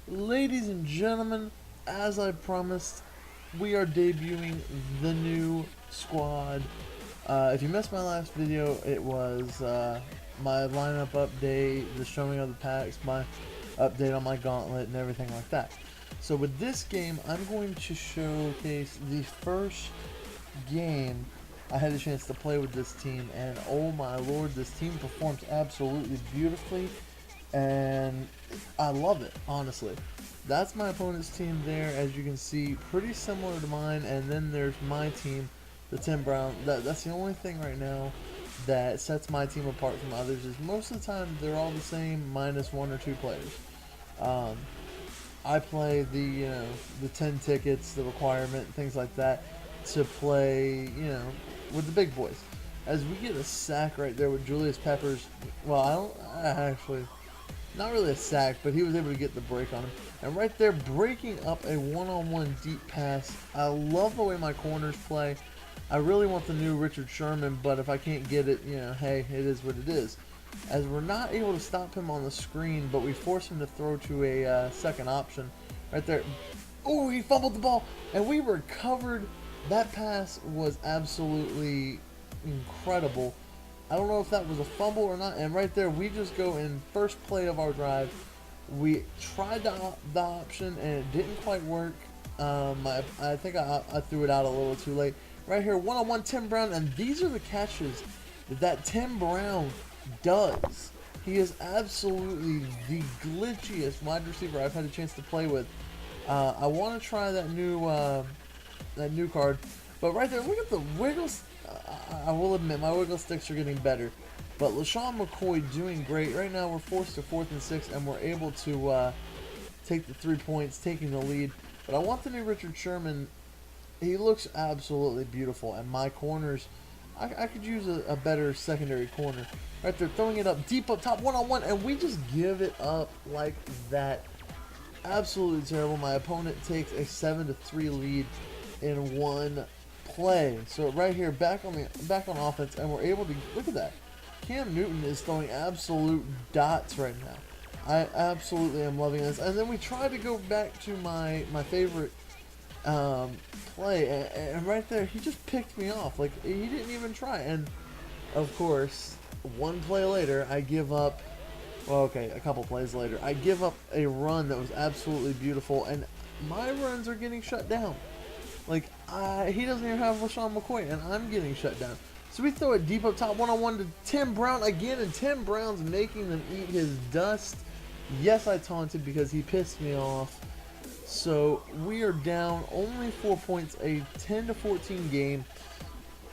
Ladies and gentlemen, as I promised, we are debuting the new squad. If you missed my last video, it was my lineup update, the showing of the packs, my update on my gauntlet, and everything like that. So with this game, I'm going to showcase the first game I had a chance to play with this team, and oh my lord, this team performs absolutely beautifully, and I love it, honestly. That's my opponent's team there, as you can see, pretty similar to mine, and then there's my team, the Tim Brown. That's the only thing right now that sets my team apart from others, is most of the time they're all the same, minus one or two players. Um, I play the 10 tickets, the requirement, things like that, to play, with the big boys. As we get a sack right there with Julius Peppers, well, I actually, not really a sack, but he was able to get the break on him. And right there, breaking up a one-on-one deep pass. I love the way my corners play. I really want the new Richard Sherman, but if I can't get it, hey, it is what it is. As we're not able to stop him on the screen, but we force him to throw to a second option. Right there. Oh, he fumbled the ball, and we recovered. That pass was absolutely incredible. I don't know if that was a fumble or not. And right there, we just go in first play of our drive. We tried the option, and it didn't quite work. I think I threw it out a little too late. Right here, one-on-one Tim Brown, and these are the catches that Tim Brown does. He is absolutely the glitchiest wide receiver I've had a chance to play with. I want to try that new card, but right there, look at the wiggles. I will admit my wiggle sticks are getting better, but Lesean Mccoy doing great. Right now we're forced to 4th and 6, and we're able to take the 3 points, taking the lead. But I want the new Richard Sherman. He looks absolutely beautiful, and my corners, I could use a better secondary corner. Right there, throwing it up deep up top, one-on-one, and we just give it up like that. Absolutely terrible. My opponent takes a 7-3 lead in one play. So right here, back on offense, and we're able to look at that. Cam Newton is throwing absolute dots right now. I absolutely am loving this. And then we try to go back to my favorite play, and right there, he just picked me off. Like, he didn't even try. And of course, one play later, I give up. Well, okay, a couple plays later, I give up a run that was absolutely beautiful, and my runs are getting shut down. Like, he doesn't even have Lesean Mccoy, and I'm getting shut down. So we throw it deep up top, one-on-one to Tim Brown again, and Tim Brown's making them eat his dust. Yes, I taunted because he pissed me off. So we are down only 4 points, a 10-14 game,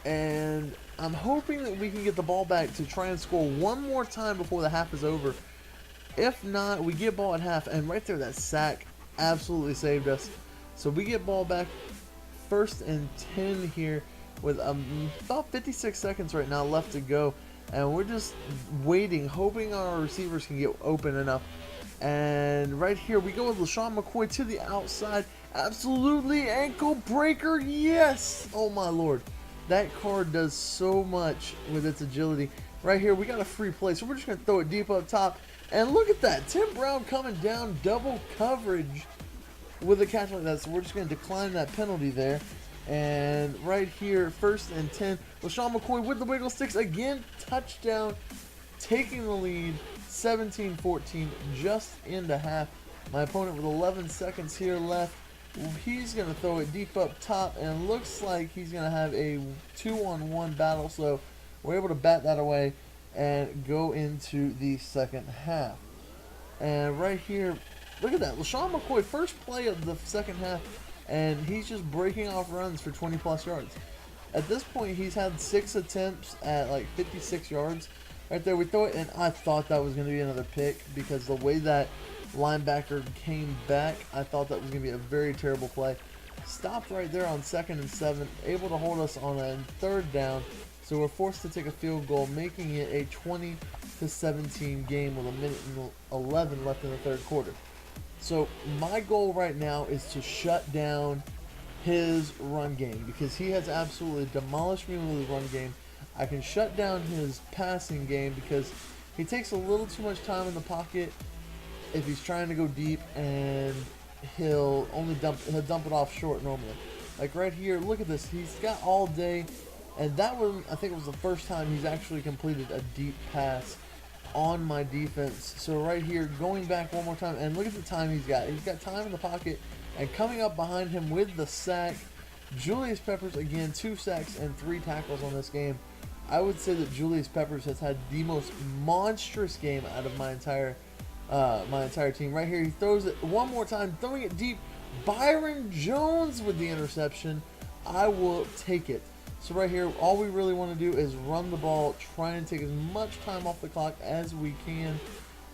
and I'm hoping that we can get the ball back to try and score one more time before the half is over. If not, we get ball at half, and right there, that sack absolutely saved us. So we get ball back, 1st and 10 here, with about 56 seconds right now left to go, and we're just waiting, hoping our receivers can get open enough. And right here, we go with Lesean Mccoy to the outside. Absolutely ankle breaker, yes! Oh my lord. That card does so much with its agility. Right here, we got a free play, so we're just going to throw it deep up top. And look at that, Tim Brown coming down, double coverage with a catch like that. So we're just going to decline that penalty there. And right here, 1st and 10. Lesean McCoy with the wiggle sticks again. Touchdown, taking the lead, 17-14, just into half. My opponent with 11 seconds here left. He's going to throw it deep up top, and looks like he's going to have a 2-on-1 battle. So we're able to bat that away and go into the second half. And right here, look at that. Lesean McCoy, first play of the second half, and he's just breaking off runs for 20-plus yards. At this point, he's had 6 attempts at like 56 yards. Right there, we throw it, and I thought that was going to be another pick because the way that linebacker came back, I thought that was going to be a very terrible play. Stopped right there on 2nd and 7, able to hold us on a 3rd down. So we're forced to take a field goal, making it a 20-17 game with 1:11 left in the 3rd quarter. So my goal right now is to shut down his run game, because he has absolutely demolished me with his run game. I can shut down his passing game because he takes a little too much time in the pocket, if he's trying to go deep, and he'll dump it off short normally. Like right here, look at this. He's got all day, and that one I think was the first time he's actually completed a deep pass on my defense. So right here, going back one more time, and look at the time he's got. He's got time in the pocket, and coming up behind him with the sack, Julius Peppers, again, 2 sacks and 3 tackles on this game. I would say that Julius Peppers has had the most monstrous game out of my entire team. Right here, he throws it one more time, throwing it deep. Byron Jones with the interception. I will take it. So right here, all we really want to do is run the ball, try and take as much time off the clock as we can.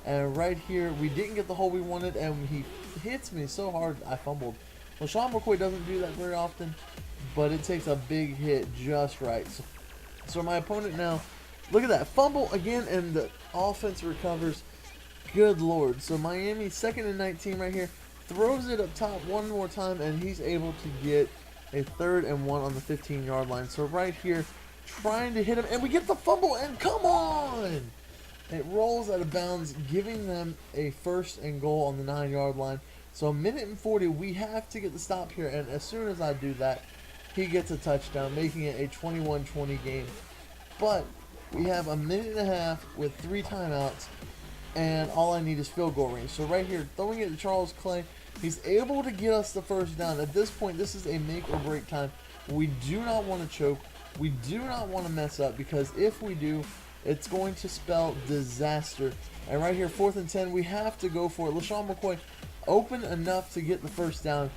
And right here, we didn't get the hole we wanted, and he hits me so hard I fumbled. Lesean Mccoy doesn't do that very often, but it takes a big hit just right. So my opponent now, look at that, fumble again, and the offense recovers. Good Lord. So Miami, 2nd and 19 right here, throws it up top one more time, and he's able to get a 3rd and 1 on the 15-yard line. So right here, trying to hit him, and we get the fumble, and come on! It rolls out of bounds, giving them a 1st and goal on the 9-yard line. So a minute and 40, we have to get the stop here, and as soon as I do that, he gets a touchdown, making it a 21-20 game. But we have a minute and a half with 3 timeouts, and all I need is field goal range. So right here, throwing it to Charles Clay, he's able to get us the 1st down. At this point, this is a make or break time. We do not want to choke. We do not want to mess up, because if we do, it's going to spell disaster. And right here, 4th and 10, we have to go for it. Lesean Mccoy open enough to get the 1st down.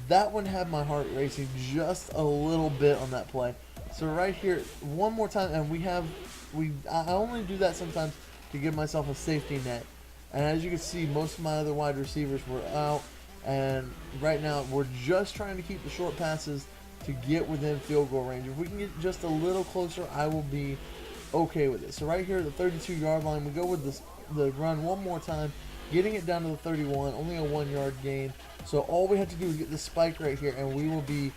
That one had my heart racing just a little bit on that play. So right here, one more time, and I only do that sometimes to give myself a safety net. And as you can see, most of my other wide receivers were out, and right now we're just trying to keep the short passes to get within field goal range. If we can get just a little closer, I will be okay with it. So right here at the 32-yard line, we go with the run one more time, getting it down to the 31, only a 1-yard gain. So all we have to do is get this spike right here, and we will be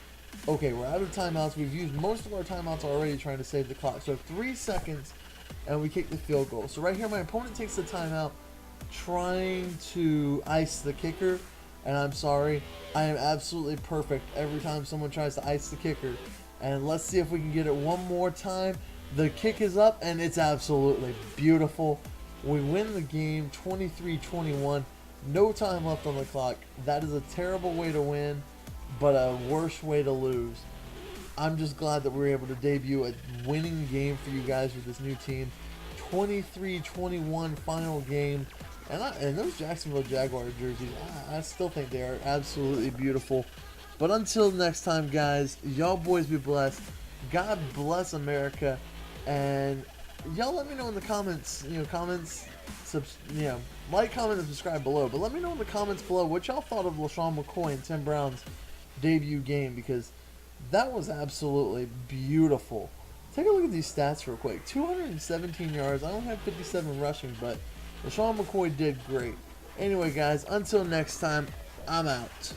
okay. We're out of timeouts. We've used most of our timeouts already trying to save the clock. So 3 seconds, and we kick the field goal. So right here, my opponent takes the timeout, trying to ice the kicker, and I'm sorry, I am absolutely perfect every time someone tries to ice the kicker. And let's see if we can get it one more time. The kick is up, and it's absolutely beautiful. We win the game 23-21. No time left on the clock. That is a terrible way to win, but a worse way to lose. I'm just glad that we were able to debut a winning game for you guys with this new team. 23-21 final game. And those Jacksonville Jaguar jerseys, I still think they are absolutely beautiful. But until next time, guys, y'all boys be blessed. God bless America. And y'all let me know in the comments, like, comment, and subscribe below. But let me know in the comments below what y'all thought of Lesean Mccoy and Tim Brown's debut game, because that was absolutely beautiful. Take a look at these stats real quick. 217 yards. I only have 57 rushing, but Lesean McCoy did great. Anyway, guys, until next time, I'm out.